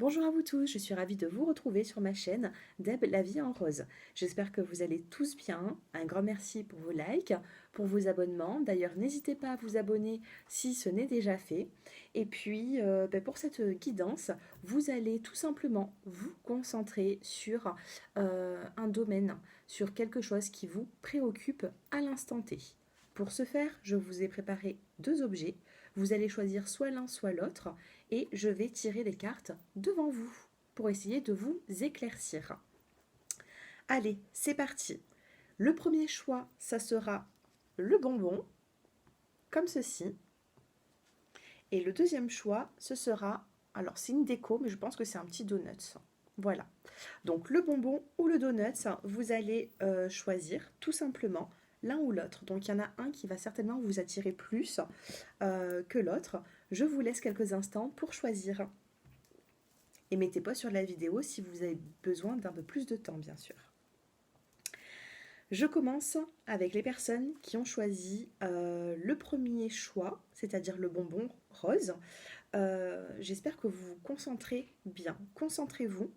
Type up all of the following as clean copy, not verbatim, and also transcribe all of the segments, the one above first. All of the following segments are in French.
Bonjour à vous tous, je suis ravie de vous retrouver sur ma chaîne Deb la vie en rose. J'espère que vous allez tous bien. Un grand merci pour vos likes, pour vos abonnements. D'ailleurs, n'hésitez pas à vous abonner si ce n'est déjà fait. Et puis, pour cette guidance, vous allez tout simplement vous concentrer sur un domaine, sur quelque chose qui vous préoccupe à l'instant T. Pour ce faire, je vous ai préparé deux objets. Vous allez choisir soit l'un, soit l'autre et je vais tirer les cartes devant vous pour essayer de vous éclaircir. Allez, c'est parti. Le premier choix, ça sera le bonbon, comme ceci. Et le deuxième choix, ce sera, alors c'est une déco, mais je pense que c'est un petit donut. Voilà. Donc le bonbon ou le donut, vous allez choisir tout simplement l'un ou l'autre. Donc il y en a un qui va certainement vous attirer plus que l'autre. Je vous laisse quelques instants pour choisir. Et mettez pas sur la vidéo si vous avez besoin d'un peu plus de temps, bien sûr. Je commence avec les personnes qui ont choisi le premier choix, c'est-à-dire le bonbon rose. J'espère que vous vous concentrez bien. Concentrez-vous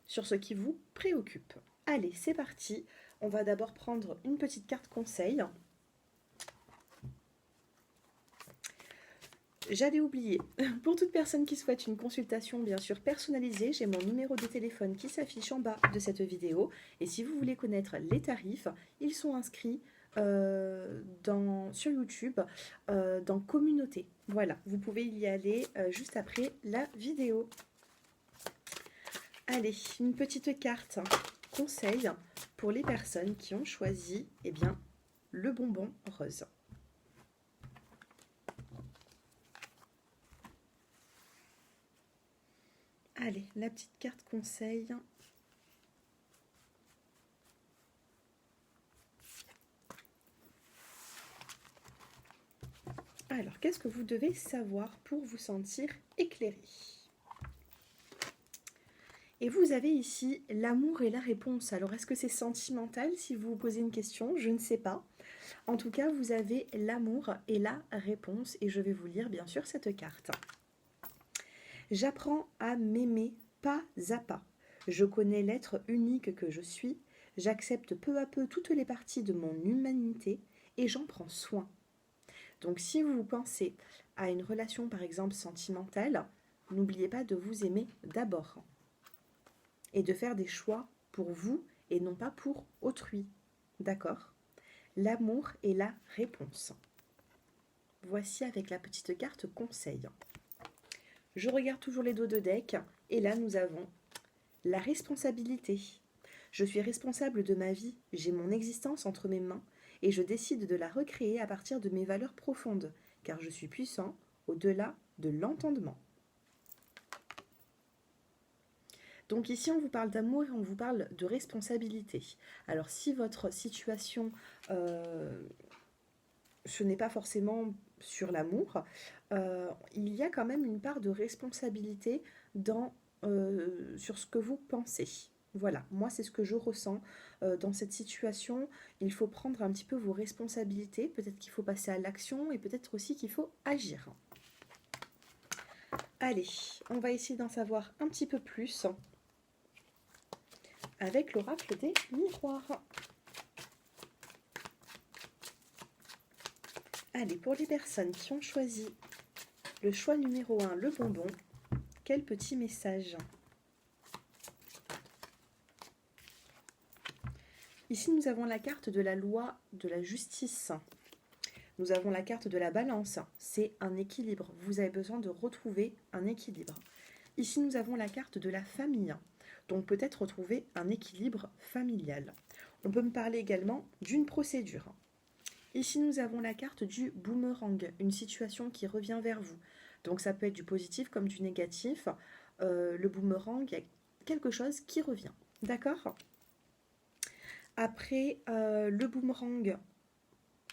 sur ce qui vous préoccupe. Allez, c'est parti. On va d'abord prendre une petite carte conseil. J'avais oublié, pour toute personne qui souhaite une consultation bien sûr personnalisée, j'ai mon numéro de téléphone qui s'affiche en bas de cette vidéo. Et si vous voulez connaître les tarifs, ils sont inscrits sur YouTube dans Communauté. Voilà, vous pouvez y aller juste après la vidéo. Allez, une petite carte conseil pour les personnes qui ont choisi le bonbon rose. Allez, la petite carte conseil. Alors, qu'est-ce que vous devez savoir pour vous sentir éclairé? Et vous avez ici l'amour et la réponse. Alors, est-ce que c'est sentimental si vous vous posez une question? Je ne sais pas. En tout cas, vous avez l'amour et la réponse. Et je vais vous lire, bien sûr, cette carte. J'apprends à m'aimer pas à pas. Je connais l'être unique que je suis. J'accepte peu à peu toutes les parties de mon humanité et j'en prends soin. Donc si vous pensez à une relation par exemple sentimentale, n'oubliez pas de vous aimer d'abord et de faire des choix pour vous et non pas pour autrui. D'accord? L'amour est la réponse. Voici avec la petite carte conseil. Je regarde toujours les dos de deck et là nous avons la responsabilité. Je suis responsable de ma vie, j'ai mon existence entre mes mains et je décide de la recréer à partir de mes valeurs profondes, car je suis puissant au-delà de l'entendement. Donc ici, on vous parle d'amour et on vous parle de responsabilité. Alors si votre situation, ce n'est pas forcément sur l'amour, il y a quand même une part de responsabilité sur ce que vous pensez. Voilà, moi c'est ce que je ressens dans cette situation. Il faut prendre un petit peu vos responsabilités, peut-être qu'il faut passer à l'action et peut-être aussi qu'il faut agir. Allez, on va essayer d'en savoir un petit peu plus avec l'oracle des miroirs. Allez, pour les personnes qui ont choisi le choix numéro 1, le bonbon, quel petit message? Ici, nous avons la carte de la loi de la justice. Nous avons la carte de la balance. C'est un équilibre. Vous avez besoin de retrouver un équilibre. Ici, nous avons la carte de la famille. Donc, peut-être retrouver un équilibre familial. On peut me parler également d'une procédure. Ici, nous avons la carte du boomerang, une situation qui revient vers vous. Donc, ça peut être du positif comme du négatif. Le boomerang, il y a quelque chose qui revient. D'accord ? Après le boomerang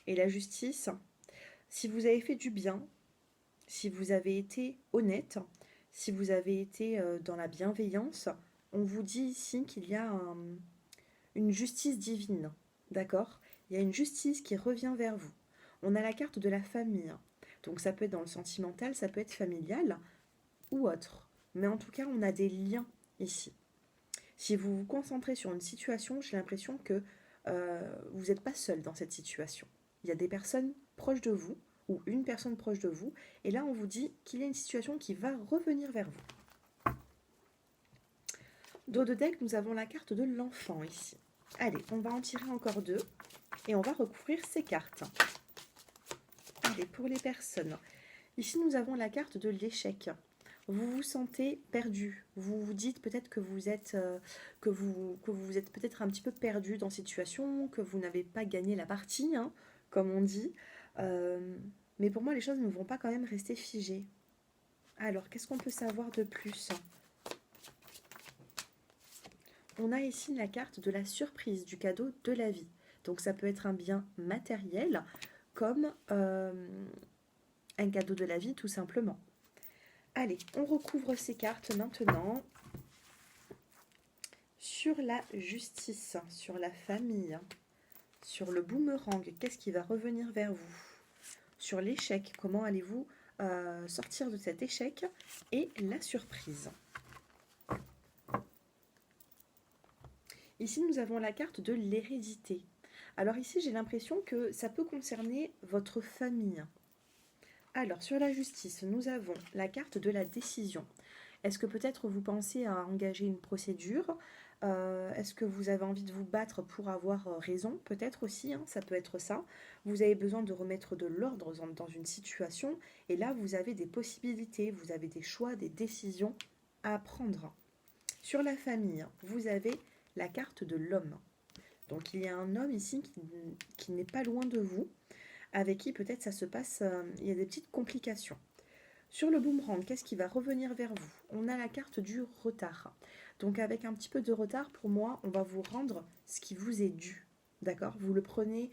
et la justice, si vous avez fait du bien, si vous avez été honnête, si vous avez été dans la bienveillance, on vous dit ici qu'il y a une justice divine, d'accord? Il y a une justice qui revient vers vous. On a la carte de la famille, donc ça peut être dans le sentimental, ça peut être familial ou autre. Mais en tout cas, on a des liens ici. Si vous vous concentrez sur une situation, j'ai l'impression que vous n'êtes pas seul dans cette situation. Il y a des personnes proches de vous, ou une personne proche de vous, et là on vous dit qu'il y a une situation qui va revenir vers vous. Dos de deck, nous avons la carte de l'enfant ici. Allez, on va en tirer encore 2, et on va recouvrir ces cartes. Allez, pour les personnes. Ici, nous avons la carte de l'échec. Vous vous sentez perdu. Vous vous dites peut-être que vous êtes, êtes peut-être un petit peu perdu dans cette situation, que vous n'avez pas gagné la partie, hein, comme on dit. Mais pour moi, les choses ne vont pas quand même rester figées. Alors, qu'est-ce qu'on peut savoir de plus? On a ici la carte de la surprise, du cadeau de la vie. Donc, ça peut être un bien matériel, comme un cadeau de la vie, tout simplement. Allez, on recouvre ces cartes maintenant sur la justice, sur la famille, sur le boomerang, qu'est-ce qui va revenir vers vous? Sur l'échec, comment allez-vous sortir de cet échec? Et la surprise. Ici, nous avons la carte de l'hérédité. Alors ici, j'ai l'impression que ça peut concerner votre famille. Alors, sur la justice, nous avons la carte de la décision. Est-ce que peut-être vous pensez à engager une procédure? Est-ce que vous avez envie de vous battre pour avoir raison? Peut-être aussi, hein, ça peut être ça. Vous avez besoin de remettre de l'ordre dans une situation, et là, vous avez des possibilités, vous avez des choix, des décisions à prendre. Sur la famille, vous avez la carte de l'homme. Donc, il y a un homme ici qui n'est pas loin de vous, avec qui peut-être ça se passe, il y a des petites complications. Sur le boomerang, qu'est-ce qui va revenir vers vous? On a la carte du retard. Donc avec un petit peu de retard, pour moi, on va vous rendre ce qui vous est dû. D'accord? Vous le prenez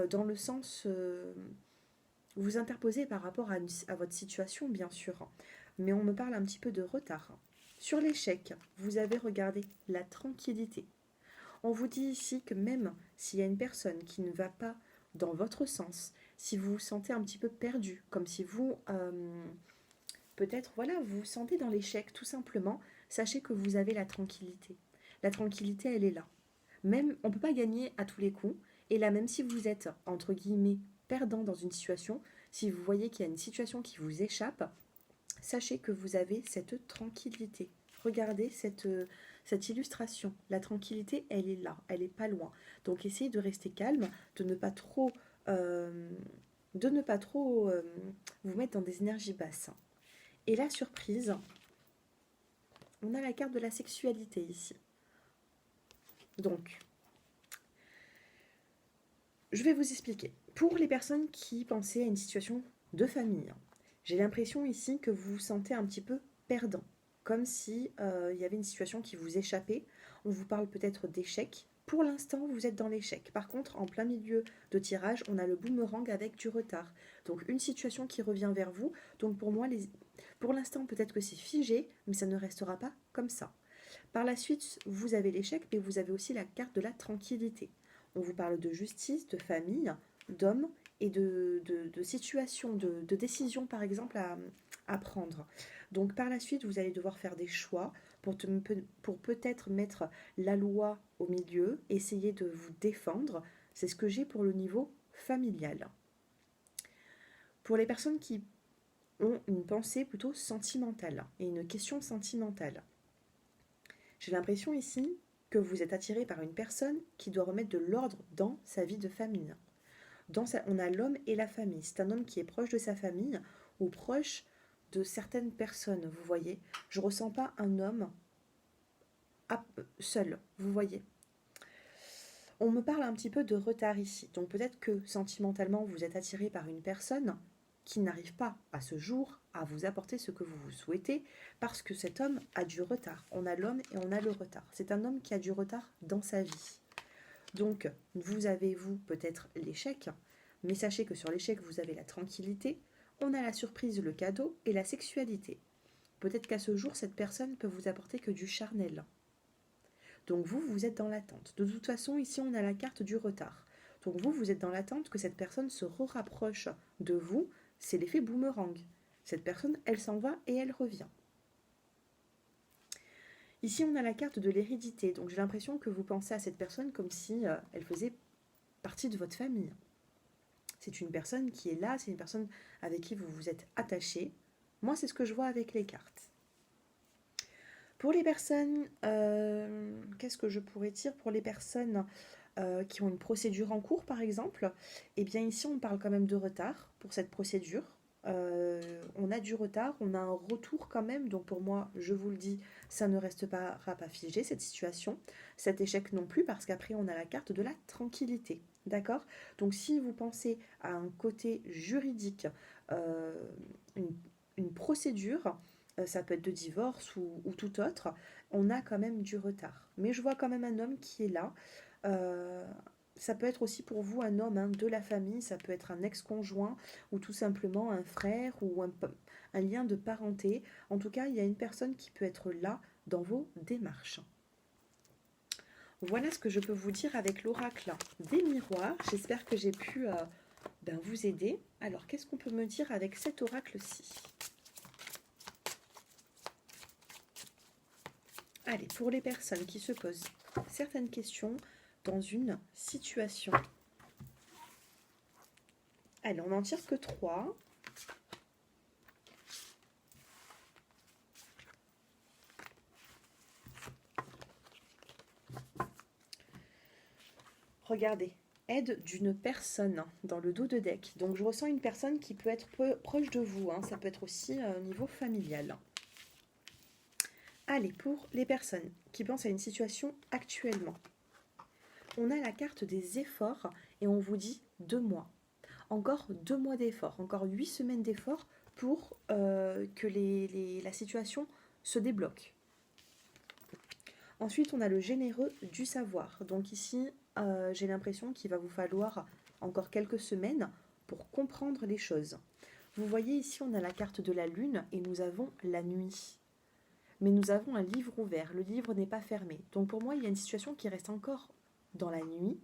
dans le sens... vous interposez par rapport à votre situation, bien sûr. Mais on me parle un petit peu de retard. Sur l'échec, vous avez regardé la tranquillité. On vous dit ici que même s'il y a une personne qui ne va pas dans votre sens, si vous vous sentez un petit peu perdu, comme si vous, peut-être, voilà, vous vous sentez dans l'échec, tout simplement, sachez que vous avez la tranquillité. La tranquillité, elle est là. Même, on ne peut pas gagner à tous les coups, et là, même si vous êtes, entre guillemets, perdant dans une situation, si vous voyez qu'il y a une situation qui vous échappe, sachez que vous avez cette tranquillité. Regardez cette illustration. La tranquillité, elle est là, elle n'est pas loin. Donc essayez de rester calme, de ne pas trop, vous mettre dans des énergies basses. Et la surprise, on a la carte de la sexualité ici. Donc, je vais vous expliquer. Pour les personnes qui pensaient à une situation de famille, j'ai l'impression ici que vous vous sentez un petit peu perdant, comme si il y avait une situation qui vous échappait. On vous parle peut-être d'échec. Pour l'instant, vous êtes dans l'échec. Par contre, en plein milieu de tirage, on a le boomerang avec du retard. Donc, une situation qui revient vers vous. Donc, pour moi, pour l'instant, peut-être que c'est figé, mais ça ne restera pas comme ça. Par la suite, vous avez l'échec, mais vous avez aussi la carte de la tranquillité. On vous parle de justice, de famille, d'hommes et de situations, de décisions, par exemple, à prendre. Donc, par la suite, vous allez devoir faire des choix pour peut-être mettre la loi au milieu, essayer de vous défendre. C'est ce que j'ai pour le niveau familial. Pour les personnes qui ont une pensée plutôt sentimentale et une question sentimentale, j'ai l'impression ici que vous êtes attiré par une personne qui doit remettre de l'ordre dans sa vie de famille. On a l'homme et la famille. C'est un homme qui est proche de sa famille ou proche de certaines personnes, vous voyez. Je ne ressens pas un homme seul, vous voyez. On me parle un petit peu de retard ici. Donc peut-être que sentimentalement, vous êtes attiré par une personne qui n'arrive pas à ce jour à vous apporter ce que vous souhaitez parce que cet homme a du retard. On a l'homme et on a le retard. C'est un homme qui a du retard dans sa vie. Donc, vous avez, vous, peut-être l'échec, mais sachez que sur l'échec, vous avez la tranquillité, on a la surprise, le cadeau et la sexualité. Peut-être qu'à ce jour, cette personne peut vous apporter que du charnel. Donc vous, vous êtes dans l'attente. De toute façon, ici, on a la carte du retard. Donc vous, vous êtes dans l'attente que cette personne se rapproche de vous. C'est l'effet boomerang. Cette personne, elle s'en va et elle revient. Ici, on a la carte de l'hérédité. Donc, j'ai l'impression que vous pensez à cette personne comme si elle faisait partie de votre famille. C'est une personne qui est là, c'est une personne avec qui vous vous êtes attaché. Moi, c'est ce que je vois avec les cartes. Pour les personnes, qu'est-ce que je pourrais dire pour les personnes qui ont une procédure en cours, par exemple? Eh bien, ici, on parle quand même de retard pour cette procédure. On a du retard, on a un retour quand même. Donc, pour moi, je vous le dis, ça ne restera pas figé, cette situation. Cet échec non plus, parce qu'après, on a la carte de la tranquillité. D'accord? Donc, si vous pensez à un côté juridique, euh, une, une procédure, ça peut être de divorce ou tout autre, on a quand même du retard. Mais je vois quand même un homme qui est là. Euh, Ça peut être aussi pour vous un homme hein, de la famille, ça peut être un ex-conjoint ou tout simplement un frère ou un lien de parenté. En tout cas, il y a une personne qui peut être là dans vos démarches. Voilà ce que je peux vous dire avec l'oracle des miroirs. J'espère que j'ai pu vous aider. Alors, qu'est-ce qu'on peut me dire avec cet oracle-ci? Allez, pour les personnes qui se posent certaines questions dans une situation. Allez, on n'en tire que 3. Regardez, aide d'une personne dans le dos de deck. Donc je ressens une personne qui peut être proche de vous. Hein. Ça peut être aussi au niveau familial. Allez, pour les personnes qui pensent à une situation actuellement. On a la carte des efforts et on vous dit 2 mois. Encore 2 mois d'efforts, encore 8 semaines d'efforts pour que la situation se débloque. Ensuite, on a le généreux du savoir. Donc ici, j'ai l'impression qu'il va vous falloir encore quelques semaines pour comprendre les choses. Vous voyez ici, on a la carte de la lune et nous avons la nuit. Mais nous avons un livre ouvert. Le livre n'est pas fermé. Donc pour moi, il y a une situation qui reste encore dans la nuit.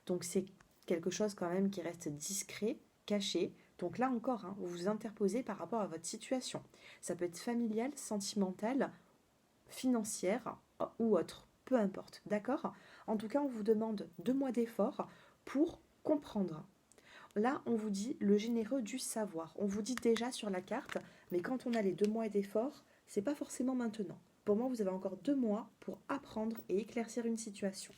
Donc c'est quelque chose quand même qui reste discret, caché. Donc là encore, hein, vous vous interposez par rapport à votre situation. Ça peut être familial, sentimental, financière ou autre, peu importe, d'accord? En tout cas, on vous demande 2 mois d'effort pour comprendre. Là, on vous dit le généreux du savoir. On vous dit déjà sur la carte, mais quand on a les 2 mois d'effort, c'est pas forcément maintenant. Pour moi, vous avez encore 2 mois pour apprendre et éclaircir une situation.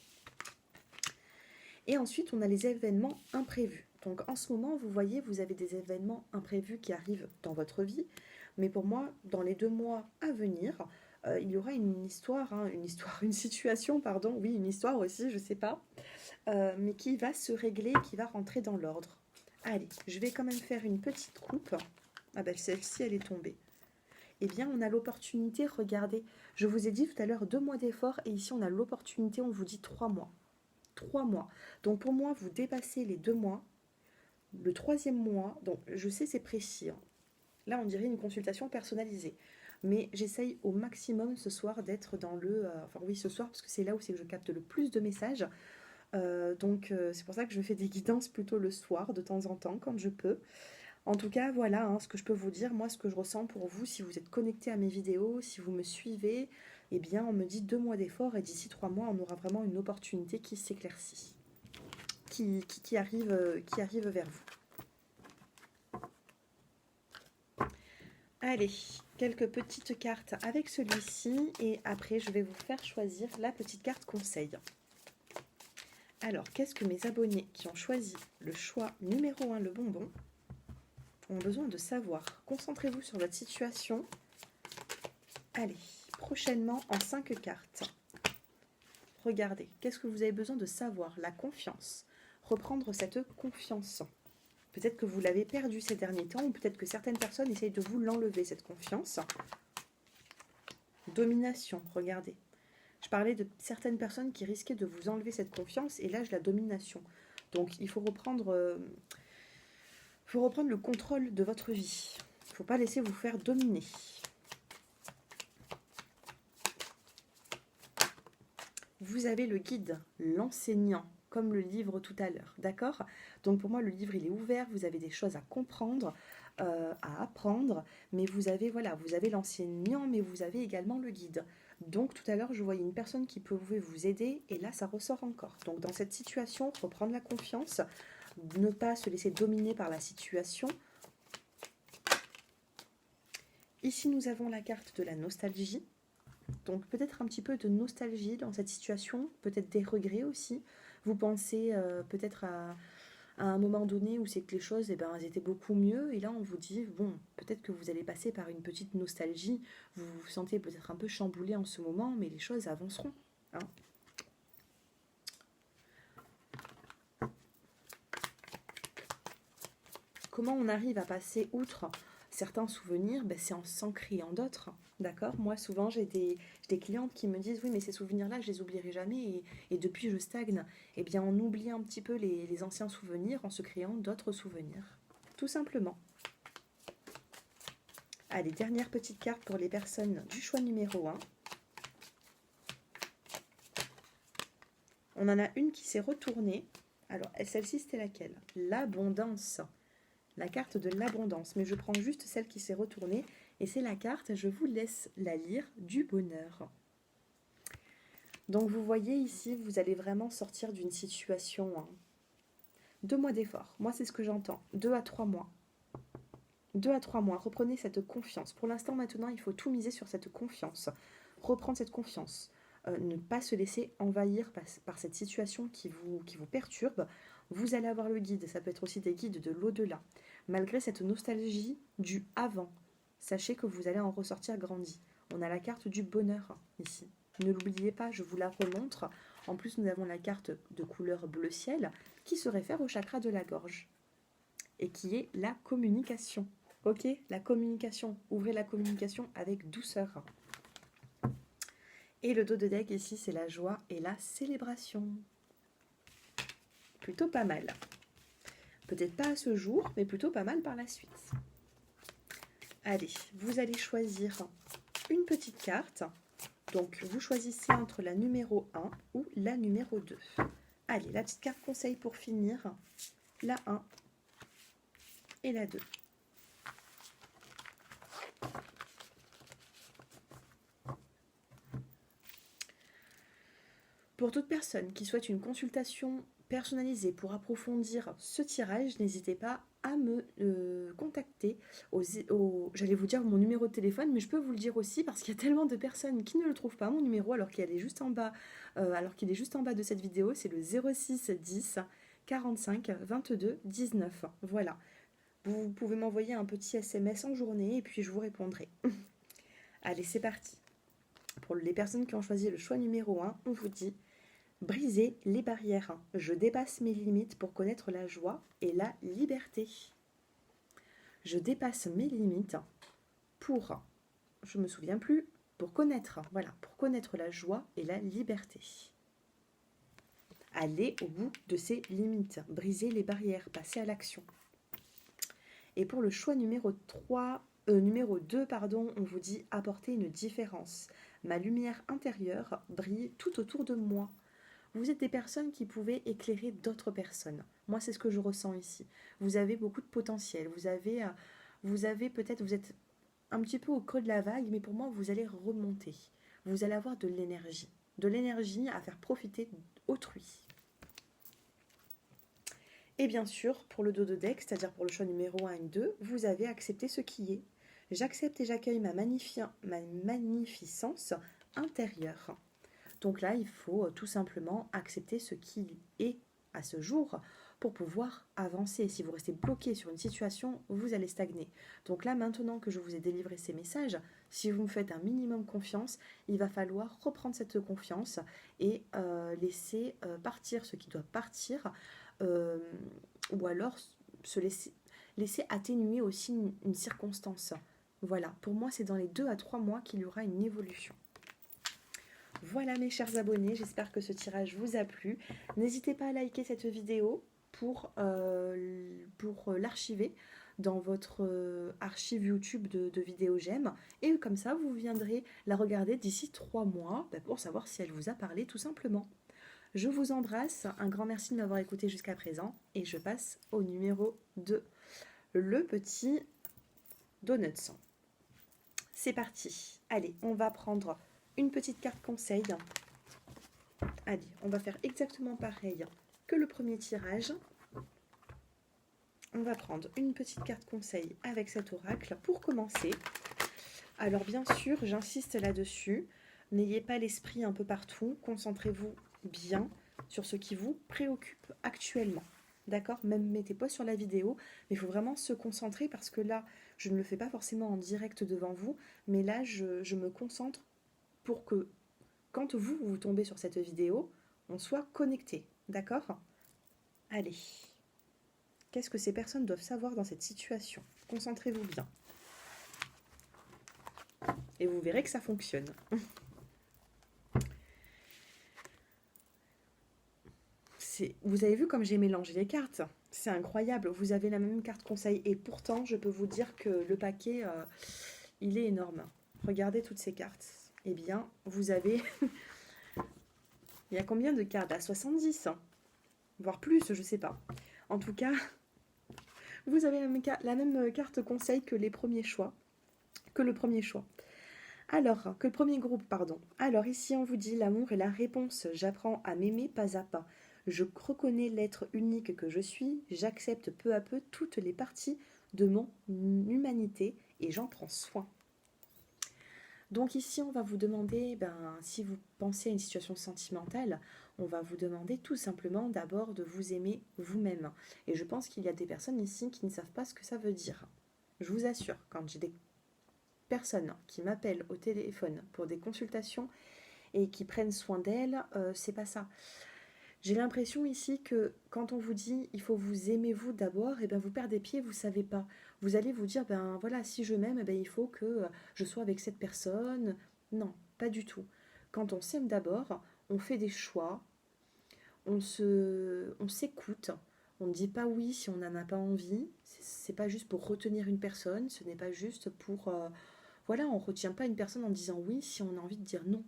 Et ensuite, on a les événements imprévus. Donc en ce moment, vous voyez, vous avez des événements imprévus qui arrivent dans votre vie. Mais pour moi, dans les 2 mois à venir, il y aura une histoire, hein, une situation, pardon, oui, une histoire aussi, je sais pas, mais qui va se régler, qui va rentrer dans l'ordre. Allez, je vais quand même faire une petite coupe. Ah ben celle-ci, elle est tombée. Eh bien, on a l'opportunité, regardez, je vous ai dit tout à l'heure 2 mois d'effort, et ici on a l'opportunité, on vous dit 3 mois. 3 mois. Donc pour moi, vous dépassez les 2 mois. Le 3e mois, donc je sais c'est précis. Hein. Là, on dirait une consultation personnalisée. Mais j'essaye au maximum ce soir d'être dans le... enfin oui, ce soir, parce que c'est là où c'est que je capte le plus de messages. Donc c'est pour ça que je fais des guidances plutôt le soir, de temps en temps, quand je peux. En tout cas, voilà hein, ce que je peux vous dire, moi, ce que je ressens pour vous, si vous êtes connecté à mes vidéos, si vous me suivez, eh bien, on me dit 2 mois d'effort et d'ici 3 mois, on aura vraiment une opportunité qui s'éclaircit, qui arrive vers vous. Allez, quelques petites cartes avec celui-ci et après, je vais vous faire choisir la petite carte conseil. Alors, qu'est-ce que mes abonnés qui ont choisi le choix numéro 1, le bonbon, ont besoin de savoir? Concentrez-vous sur votre situation. Allez, prochainement en 5 cartes. Regardez, qu'est-ce que vous avez besoin de savoir? La confiance. Reprendre cette confiance. Peut-être que vous l'avez perdue ces derniers temps, ou peut-être que certaines personnes essayent de vous l'enlever, cette confiance. Domination, regardez. Je parlais de certaines personnes qui risquaient de vous enlever cette confiance, et là, la domination. Donc, il faut reprendre le contrôle de votre vie. Il ne faut pas laisser vous faire dominer. Vous avez le guide, l'enseignant, comme le livre tout à l'heure, d'accord? Donc pour moi, le livre, il est ouvert, vous avez des choses à comprendre. à apprendre, mais vous avez, voilà, vous avez l'enseignant, mais vous avez également le guide. Donc tout à l'heure, je voyais une personne qui pouvait vous aider, et là, ça ressort encore. Donc dans cette situation, reprendre la confiance, ne pas se laisser dominer par la situation. Ici, nous avons la carte de la nostalgie. Donc peut-être un petit peu de nostalgie dans cette situation, peut-être des regrets aussi. Vous pensez peut-être à un moment donné où c'est que les choses, eh ben, elles étaient beaucoup mieux. Et là, on vous dit, bon, peut-être que vous allez passer par une petite nostalgie. Vous vous sentez peut-être un peu chamboulé en ce moment, mais les choses avanceront. Hein. Comment on arrive à passer outre certains souvenirs? Ben, c'est en s'en créant d'autres. D'accord. Moi, souvent, j'ai des clientes qui me disent, oui, mais ces souvenirs-là, je les oublierai jamais et depuis, je stagne. Eh bien, on oublie un petit peu les anciens souvenirs en se créant d'autres souvenirs. Tout simplement. Allez, dernière petite carte pour les personnes du choix numéro 1. On en a une qui s'est retournée. Alors, celle-ci, c'était laquelle? L'abondance. La carte de l'abondance. Mais je prends juste celle qui s'est retournée. Et c'est la carte, je vous laisse la lire, du bonheur. Donc, vous voyez ici, vous allez vraiment sortir d'une situation. 2 mois d'effort. Moi, c'est ce que j'entends. 2 à 3 mois. 2 à 3 mois. Reprenez cette confiance. Pour l'instant, maintenant, il faut tout miser sur cette confiance. Reprendre cette confiance. Ne pas se laisser envahir par cette situation qui vous perturbe. Vous allez avoir le guide. Ça peut être aussi des guides de l'au-delà. Malgré cette nostalgie du avant, sachez que vous allez en ressortir grandi. On a la carte du bonheur ici. Ne l'oubliez pas, je vous la remontre. En plus, nous avons la carte de couleur bleu ciel qui se réfère au chakra de la gorge et qui est la communication. Ok, la communication. Ouvrez la communication avec douceur. Et le dos de deck ici, c'est la joie et la célébration. Plutôt pas mal. Peut-être pas à ce jour, mais plutôt pas mal par la suite. Allez, vous allez choisir une petite carte. Donc, vous choisissez entre la numéro 1 ou la numéro 2. Allez, la petite carte conseil pour finir. La 1 et la 2. Pour toute personne qui souhaite une consultation personnalisée pour approfondir ce tirage, n'hésitez pas à me contacter j'allais vous dire mon numéro de téléphone, mais je peux vous le dire aussi parce qu'il y a tellement de personnes qui ne le trouvent pas, mon numéro, alors qu'il est juste en bas, de cette vidéo. C'est le 06 10 45 22 19. Voilà. Vous pouvez m'envoyer un petit SMS en journée et puis je vous répondrai. Allez, c'est parti. Pour les personnes qui ont choisi le choix numéro 1, on vous dit: briser les barrières. Je dépasse mes limites pour connaître la joie et la liberté. Je dépasse mes limites pour, je me souviens plus, pour connaître la joie et la liberté. Aller au bout de ses limites, briser les barrières, passer à l'action. Et pour le choix numéro 2, on vous dit apporter une différence. Ma lumière intérieure brille tout autour de moi. Vous êtes des personnes qui pouvaient éclairer d'autres personnes. Moi, c'est ce que je ressens ici. Vous avez beaucoup de potentiel. Vous êtes un petit peu au creux de la vague, mais pour moi, vous allez remonter. Vous allez avoir de l'énergie. De l'énergie à faire profiter autrui. Et bien sûr, pour le dos de deck, c'est-à-dire pour le choix numéro 1 et 2, vous avez accepté ce qui est. J'accepte et j'accueille ma magnificence intérieure. Donc là, il faut tout simplement accepter ce qui est à ce jour pour pouvoir avancer. Si vous restez bloqué sur une situation, vous allez stagner. Donc là, maintenant que je vous ai délivré ces messages, si vous me faites un minimum confiance, il va falloir reprendre cette confiance et laisser partir ce qui doit partir, ou alors se laisser atténuer aussi une circonstance. Voilà, pour moi, c'est dans les 2 à 3 mois qu'il y aura une évolution. Voilà mes chers abonnés, j'espère que ce tirage vous a plu. N'hésitez pas à liker cette vidéo pour l'archiver dans votre archive YouTube de vidéos j'aime. Et comme ça, vous viendrez la regarder d'ici 3 mois pour savoir si elle vous a parlé tout simplement. Je vous embrasse, un grand merci de m'avoir écouté jusqu'à présent et je passe au numéro 2. Le petit Donuts. C'est parti. Allez, on va prendre une petite carte conseil. Allez, on va faire exactement pareil que le premier tirage. On va prendre une petite carte conseil avec cet oracle pour commencer. Alors bien sûr, j'insiste là-dessus, n'ayez pas l'esprit un peu partout, concentrez-vous bien sur ce qui vous préoccupe actuellement. D'accord? Même mettez pas sur la vidéo, mais il faut vraiment se concentrer parce que là, je ne le fais pas forcément en direct devant vous, mais là, je me concentre pour que quand vous tombez sur cette vidéo, on soit connecté. D'accord? Allez. Qu'est-ce que ces personnes doivent savoir dans cette situation? Concentrez-vous bien. Et vous verrez que ça fonctionne. Vous avez vu comme j'ai mélangé les cartes? C'est incroyable. Vous avez la même carte conseil. Et pourtant, je peux vous dire que le paquet, il est énorme. Regardez toutes ces cartes. Eh bien, vous avez... Il y a combien de cartes? À 70, hein, voire plus, je ne sais pas. En tout cas, vous avez la même carte conseil que les premiers choix. Que le premier choix. Alors, que le premier groupe, pardon. Alors, ici, on vous dit l'amour est la réponse. J'apprends à m'aimer pas à pas. Je reconnais l'être unique que je suis. J'accepte peu à peu toutes les parties de mon humanité et j'en prends soin. Donc ici, on va vous demander, si vous pensez à une situation sentimentale, on va vous demander tout simplement d'abord de vous aimer vous-même. Et je pense qu'il y a des personnes ici qui ne savent pas ce que ça veut dire. Je vous assure, quand j'ai des personnes qui m'appellent au téléphone pour des consultations et qui prennent soin d'elles, c'est pas ça. J'ai l'impression ici que quand on vous dit il faut vous aimer vous d'abord, et vous perdez pied, vous savez pas. Vous allez vous dire voilà, si je m'aime, il faut que je sois avec cette personne. Non, pas du tout. Quand on s'aime d'abord, on fait des choix, on s'écoute, on ne dit pas oui si on n'en a pas envie. C'est pas juste pour retenir une personne, ce n'est pas juste pour voilà, on ne retient pas une personne en disant oui si on a envie de dire non.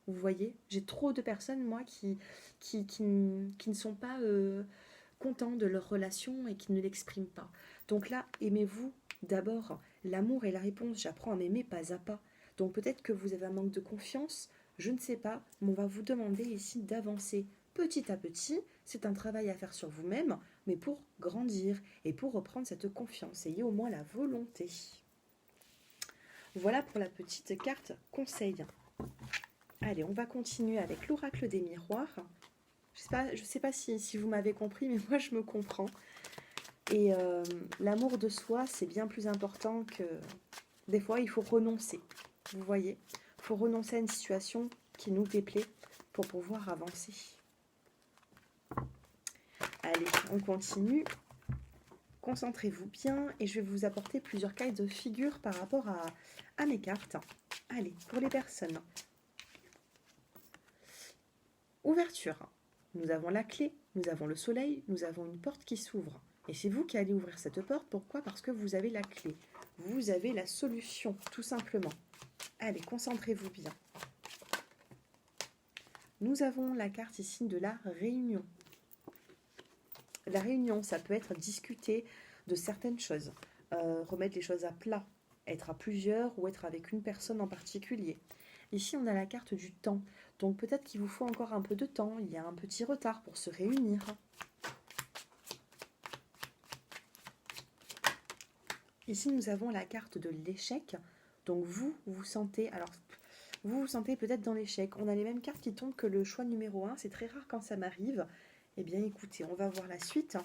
Vous voyez, j'ai trop de personnes, moi, qui ne sont pas contents de leur relation et qui ne l'expriment pas. Donc là, aimez-vous d'abord. L'amour est la réponse. J'apprends à m'aimer pas à pas. Donc peut-être que vous avez un manque de confiance, je ne sais pas, mais on va vous demander ici d'avancer petit à petit. C'est un travail à faire sur vous-même, mais pour grandir et pour reprendre cette confiance. Ayez au moins la volonté. Voilà pour la petite carte conseil. Allez, on va continuer avec l'oracle des miroirs. Je ne sais pas si vous m'avez compris, mais moi je me comprends. Et l'amour de soi, c'est bien plus important que... Des fois, il faut renoncer. Vous voyez, il faut renoncer à une situation qui nous déplaît pour pouvoir avancer. Allez, on continue. Concentrez-vous bien et je vais vous apporter plusieurs cas de figure par rapport à mes cartes. Allez, pour les personnes. Ouverture. Nous avons la clé, nous avons le soleil, nous avons une porte qui s'ouvre. Et c'est vous qui allez ouvrir cette porte. Pourquoi? Parce que vous avez la clé. Vous avez la solution, tout simplement. Allez, concentrez-vous bien. Nous avons la carte ici de la réunion. La réunion, ça peut être discuter de certaines choses, remettre les choses à plat, être à plusieurs ou être avec une personne en particulier. Ici, on a la carte du temps. Donc peut-être qu'il vous faut encore un peu de temps. Il y a un petit retard pour se réunir. Ici, nous avons la carte de l'échec. Donc vous sentez... Alors, vous sentez peut-être dans l'échec. On a les mêmes cartes qui tombent que le choix numéro 1. C'est très rare quand ça m'arrive. Eh bien, écoutez, on va voir la suite.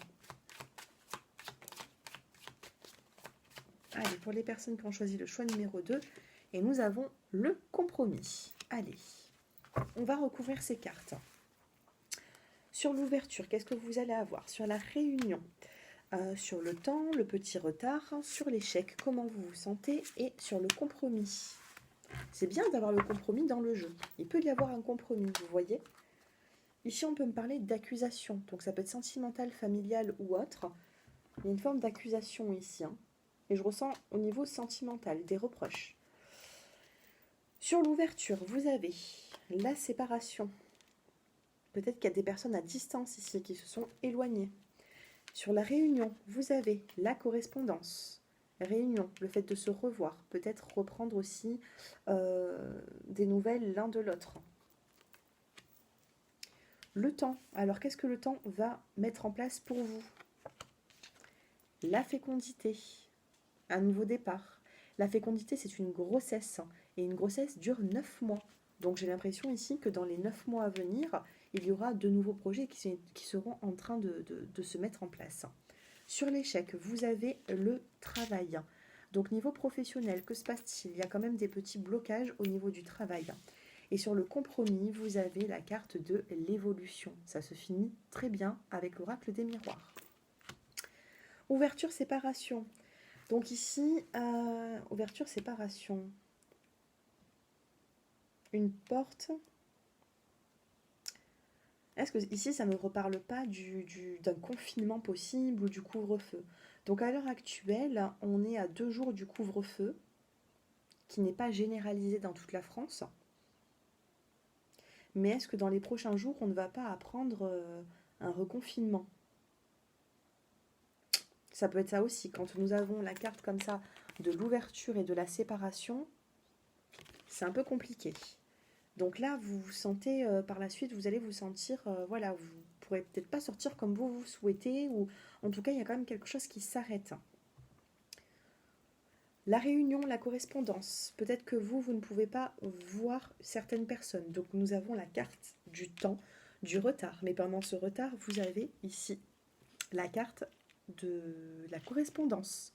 Allez, pour les personnes qui ont choisi le choix numéro 2. Et nous avons le compromis. Allez, on va recouvrir ces cartes. Sur l'ouverture, qu'est-ce que vous allez avoir? Sur la réunion, sur le temps, le petit retard, sur l'échec, comment vous vous sentez, et sur le compromis. C'est bien d'avoir le compromis dans le jeu. Il peut y avoir un compromis, vous voyez. Ici, on peut me parler d'accusation. Donc, ça peut être sentimental, familial ou autre. Il y a une forme d'accusation ici. Et je ressens au niveau sentimental des reproches. Sur l'ouverture, vous avez la séparation. Peut-être qu'il y a des personnes à distance ici qui se sont éloignées. Sur la réunion, vous avez la correspondance. réunion, le fait de se revoir, peut-être reprendre aussi des nouvelles l'un de l'autre. Le temps, alors qu'est-ce que le temps va mettre en place pour vous? La fécondité, un nouveau départ. La fécondité, c'est une grossesse, et une grossesse dure 9 mois. Donc j'ai l'impression ici que dans les 9 mois à venir, il y aura de nouveaux projets qui seront en train de se mettre en place. Sur l'échec, vous avez le travail. Donc niveau professionnel, que se passe-t-il? Il y a quand même des petits blocages au niveau du travail. Et sur le compromis, vous avez la carte de l'évolution. Ça se finit très bien avec l'oracle des miroirs. Ouverture, séparation. Donc ici, ouverture, séparation. Une porte. Est-ce que ici, ça ne me reparle pas d'un confinement possible ou du couvre-feu? Donc à l'heure actuelle, on est à 2 jours du couvre-feu, qui n'est pas généralisé dans toute la France. Mais est-ce que dans les prochains jours, on ne va pas apprendre un reconfinement? Ça peut être ça aussi. Quand nous avons la carte comme ça de l'ouverture et de la séparation, c'est un peu compliqué. Donc là, vous vous sentez, par la suite, vous allez vous sentir, voilà, vous ne pourrez peut-être pas sortir comme vous souhaitez, ou en tout cas, il y a quand même quelque chose qui s'arrête. La réunion, la correspondance. Peut-être que vous ne pouvez pas voir certaines personnes. Donc nous avons la carte du temps, du retard. Mais pendant ce retard, vous avez ici la carte de la correspondance,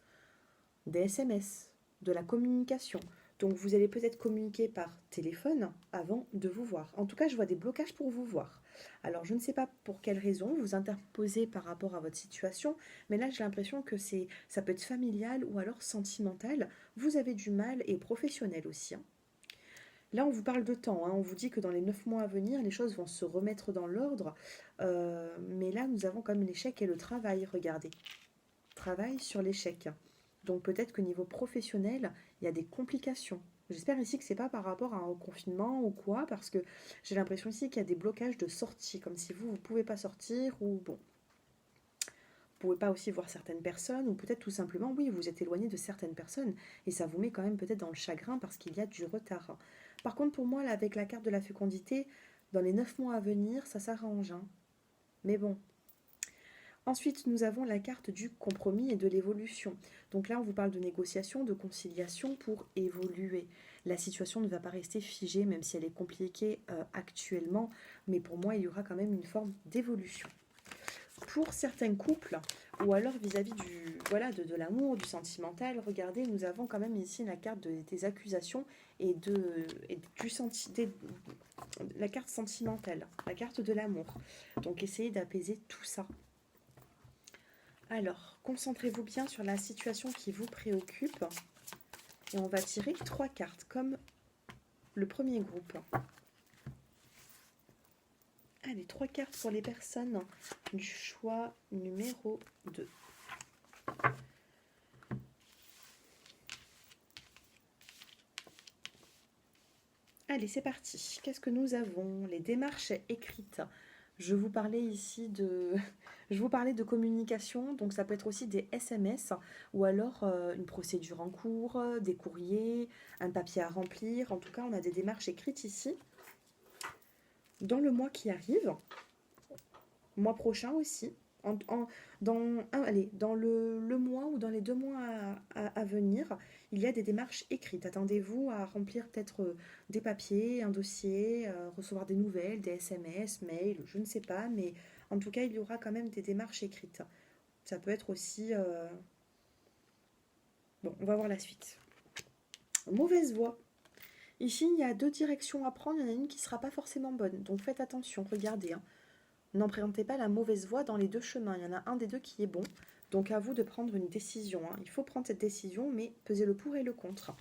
des SMS, de la communication. Donc vous allez peut-être communiquer par téléphone avant de vous voir. En tout cas, je vois des blocages pour vous voir. Alors je ne sais pas pour quelle raison vous interposez par rapport à votre situation, mais là j'ai l'impression que ça peut être familial ou alors sentimental. Vous avez du mal et professionnel aussi. Là, on vous parle de temps, on vous dit que dans les 9 mois à venir, les choses vont se remettre dans l'ordre. Mais là, nous avons quand même l'échec et le travail, regardez. Travail sur l'échec. Donc peut-être que niveau professionnel, il y a des complications. J'espère ici que c'est pas par rapport à un confinement ou quoi, parce que j'ai l'impression ici qu'il y a des blocages de sortie, comme si vous ne pouvez pas sortir, ou bon, vous pouvez pas aussi voir certaines personnes, ou peut-être tout simplement, oui, vous êtes éloigné de certaines personnes, et ça vous met quand même peut-être dans le chagrin parce qu'il y a du retard. Par contre, pour moi, là, avec la carte de la fécondité, dans les 9 mois à venir, ça s'arrange. Mais bon, ensuite, nous avons la carte du compromis et de l'évolution. Donc là, on vous parle de négociation, de conciliation pour évoluer. La situation ne va pas rester figée, même si elle est compliquée actuellement, mais pour moi, il y aura quand même une forme d'évolution. Pour certains couples, ou alors vis-à-vis de l'amour, du sentimental, regardez, nous avons quand même ici la carte des accusations et la carte sentimentale, la carte de l'amour. Donc essayez d'apaiser tout ça. Alors, concentrez-vous bien sur la situation qui vous préoccupe. Et on va tirer 3 cartes, comme le premier groupe. Allez, 3 cartes pour les personnes du choix numéro 2. Allez, c'est parti. Qu'est-ce que nous avons? Les démarches écrites. Je vous parlais ici de communication, donc ça peut être aussi des SMS ou alors une procédure en cours, des courriers, un papier à remplir. En tout cas, on a des démarches écrites ici. Dans le mois qui arrive, mois prochain aussi, dans le mois ou dans les 2 mois à venir, il y a des démarches écrites. Attendez-vous à remplir peut-être des papiers, un dossier, recevoir des nouvelles, des SMS, mails, je ne sais pas, mais en tout cas, il y aura quand même des démarches écrites. Ça peut être aussi... Bon, on va voir la suite. Mauvaise voie. Ici, il y a 2 directions à prendre, il y en a une qui ne sera pas forcément bonne, donc faites attention, regardez. N'empruntez pas la mauvaise voie dans les 2 chemins. Il y en a un des 2 qui est bon. Donc à vous de prendre une décision. Il faut prendre cette décision, mais pesez le pour et le contre.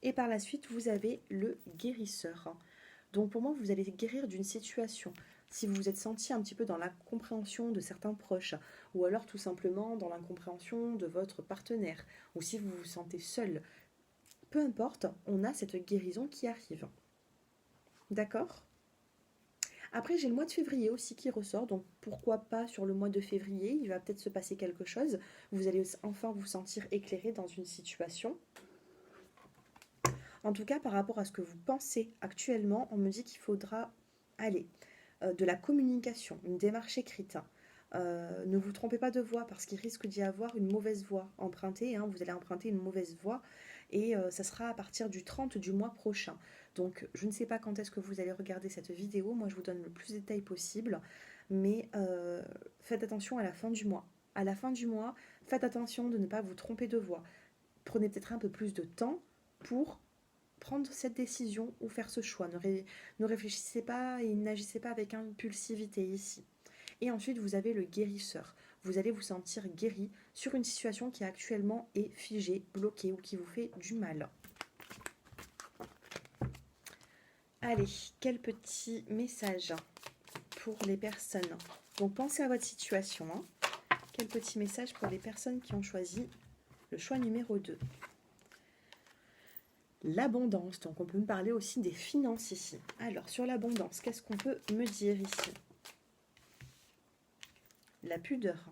Et par la suite, vous avez le guérisseur. Donc pour moi, vous allez guérir d'une situation. Si vous vous êtes senti un petit peu dans l'incompréhension de certains proches, ou alors tout simplement dans l'incompréhension de votre partenaire, ou si vous vous sentez seul, peu importe, on a cette guérison qui arrive. D'accord ? Après, j'ai le mois de février aussi qui ressort, donc pourquoi pas sur le mois de février, il va peut-être se passer quelque chose. Vous allez enfin vous sentir éclairé dans une situation. En tout cas, par rapport à ce que vous pensez actuellement, on me dit qu'il faudra aller de la communication, une démarche écrite. Ne vous trompez pas de voix parce qu'il risque d'y avoir une mauvaise voix empruntée. Hein, vous allez emprunter une mauvaise voix et ça sera à partir du 30 du mois prochain. Donc je ne sais pas quand est-ce que vous allez regarder cette vidéo. Moi je vous donne le plus de détails possible. Mais faites attention à la fin du mois. À la fin du mois, faites attention de ne pas vous tromper de voix. Prenez peut-être un peu plus de temps pour prendre cette décision ou faire ce choix. Ne réfléchissez pas et n'agissez pas avec impulsivité ici. Et ensuite, vous avez le guérisseur. Vous allez vous sentir guéri sur une situation qui actuellement est figée, bloquée ou qui vous fait du mal. Allez, quel petit message pour les personnes. Donc pensez à votre situation. Hein. Quel petit message pour les personnes qui ont choisi le choix numéro 2. L'abondance, donc on peut me parler aussi des finances ici. Alors sur l'abondance, qu'est-ce qu'on peut me dire ici? La pudeur.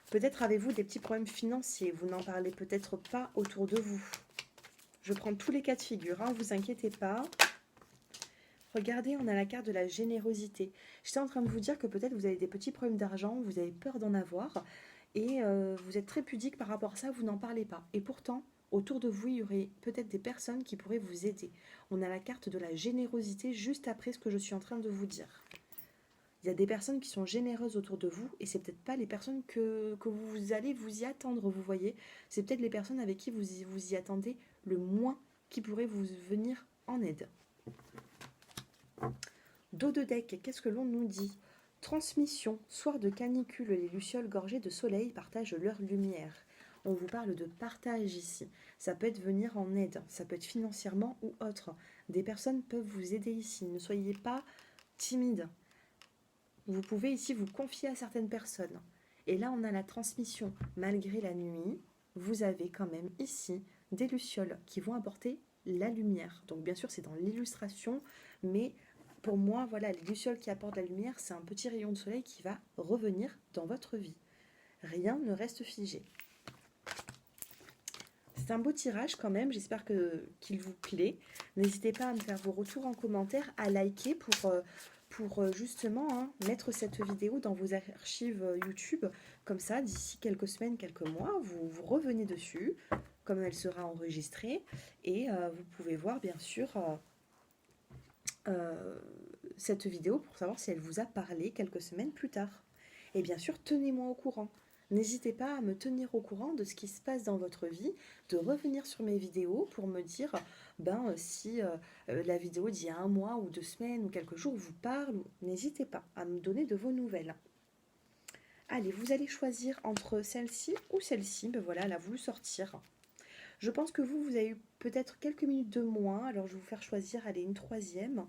Peut-être avez-vous des petits problèmes financiers, vous n'en parlez peut-être pas autour de vous. Je prends tous les cas de figure, ne vous inquiétez pas. Regardez, on a la carte de la générosité. J'étais en train de vous dire que peut-être vous avez des petits problèmes d'argent, vous avez peur d'en avoir, et vous êtes très pudique par rapport à ça, vous n'en parlez pas. Et pourtant, autour de vous, il y aurait peut-être des personnes qui pourraient vous aider. On a la carte de la générosité juste après ce que je suis en train de vous dire. Il y a des personnes qui sont généreuses autour de vous, et c'est peut-être pas les personnes que vous allez vous y attendre, vous voyez. C'est peut-être les personnes avec qui vous y attendez le moins qui pourraient vous venir en aide. Dos de deck, qu'est-ce que l'on nous dit? Transmission, soir de canicule, les lucioles gorgées de soleil partagent leur lumière. On vous parle de partage ici. Ça peut être venir en aide, ça peut être financièrement ou autre. Des personnes peuvent vous aider ici. Ne soyez pas timide. Vous pouvez ici vous confier à certaines personnes. Et là, on a la transmission. Malgré la nuit, vous avez quand même ici des lucioles qui vont apporter la lumière. Donc bien sûr, c'est dans l'illustration, mais pour moi, voilà, les lucioles qui apportent la lumière, c'est un petit rayon de soleil qui va revenir dans votre vie. Rien ne reste figé. C'est un beau tirage quand même, j'espère qu'il vous plaît. N'hésitez pas à me faire vos retours en commentaire, à liker pour justement mettre cette vidéo dans vos archives YouTube. Comme ça, d'ici quelques semaines, quelques mois, vous revenez dessus, comme elle sera enregistrée. Et vous pouvez voir bien sûr cette vidéo pour savoir si elle vous a parlé quelques semaines plus tard. Et bien sûr, tenez-moi au courant. N'hésitez pas à me tenir au courant de ce qui se passe dans votre vie, de revenir sur mes vidéos pour me dire si la vidéo d'il y a un mois ou 2 semaines ou quelques jours vous parle. N'hésitez pas à me donner de vos nouvelles. Allez, vous allez choisir entre celle-ci ou celle-ci. Ben voilà, elle a voulu sortir. Je pense que vous avez eu peut-être quelques minutes de moins, alors je vais vous faire choisir, allez, une troisième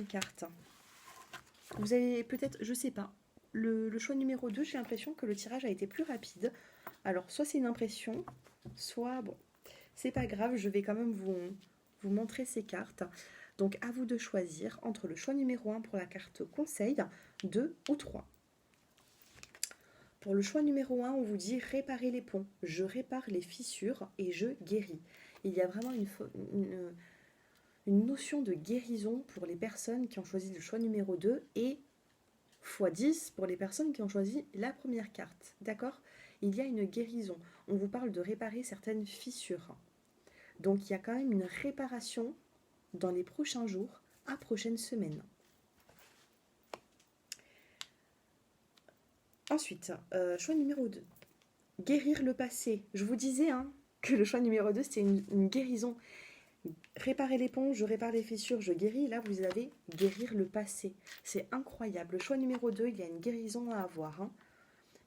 carte. Vous avez peut-être, je sais pas, le choix numéro 2, j'ai l'impression que le tirage a été plus rapide. Alors, soit c'est une impression, soit, bon, c'est pas grave, je vais quand même vous montrer ces cartes. Donc, à vous de choisir entre le choix numéro 1 pour la carte conseil, 2 ou 3. Pour le choix numéro 1, on vous dit réparer les ponts. Je répare les fissures et je guéris. Il y a vraiment une notion de guérison pour les personnes qui ont choisi le choix numéro 2 et x10 pour les personnes qui ont choisi la première carte. D'accord? Il y a une guérison. On vous parle de réparer certaines fissures. Donc il y a quand même une réparation dans les prochains jours, à prochaines semaines. Ensuite, choix numéro 2. Guérir le passé. Je vous disais que le choix numéro 2, c'était une guérison. Réparer les ponts, je répare les fissures, je guéris. Là, vous avez guérir le passé. C'est incroyable. Le choix numéro 2, il y a une guérison à avoir.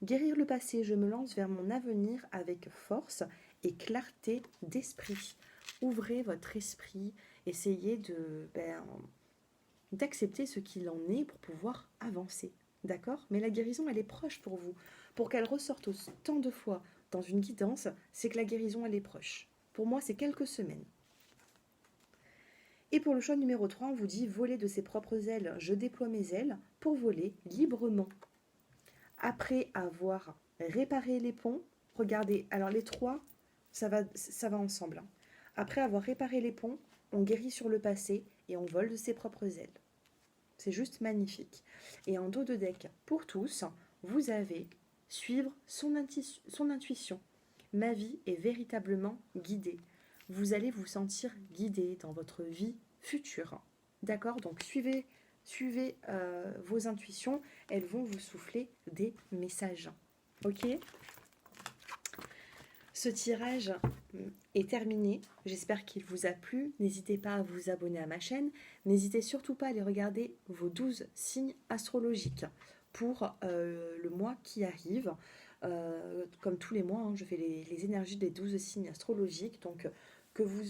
Guérir le passé, je me lance vers mon avenir avec force et clarté d'esprit. Ouvrez votre esprit, essayez d'accepter ce qu'il en est pour pouvoir avancer. D'accord? Mais la guérison, elle est proche pour vous. Pour qu'elle ressorte autant de fois dans une guidance, c'est que la guérison, elle est proche. Pour moi, c'est quelques semaines. Et pour le choix numéro 3, on vous dit voler de ses propres ailes, je déploie mes ailes pour voler librement. Après avoir réparé les ponts, regardez, alors les trois, ça va ensemble, hein. Après avoir réparé les ponts, on guérit sur le passé et on vole de ses propres ailes. C'est juste magnifique. Et en dos de deck, pour tous, vous avez suivre son intuition. Ma vie est véritablement guidée. Vous allez vous sentir guidé dans votre vie future. D'accord? Donc suivez vos intuitions, elles vont vous souffler des messages. Ok? Ce tirage est terminé. J'espère qu'il vous a plu. N'hésitez pas à vous abonner à ma chaîne. N'hésitez surtout pas à aller regarder vos 12 signes astrologiques pour le mois qui arrive. Comme tous les mois, hein, je fais les énergies des 12 signes astrologiques. Donc, que vous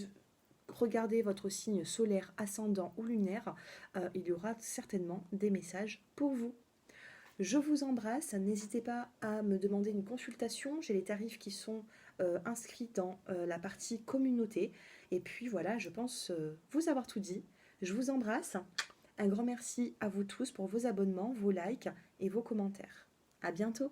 regardez votre signe solaire, ascendant ou lunaire, il y aura certainement des messages pour vous. Je vous embrasse, n'hésitez pas à me demander une consultation, j'ai les tarifs qui sont inscrits dans la partie communauté. Et puis voilà, je pense vous avoir tout dit. Je vous embrasse, un grand merci à vous tous pour vos abonnements, vos likes et vos commentaires. À bientôt.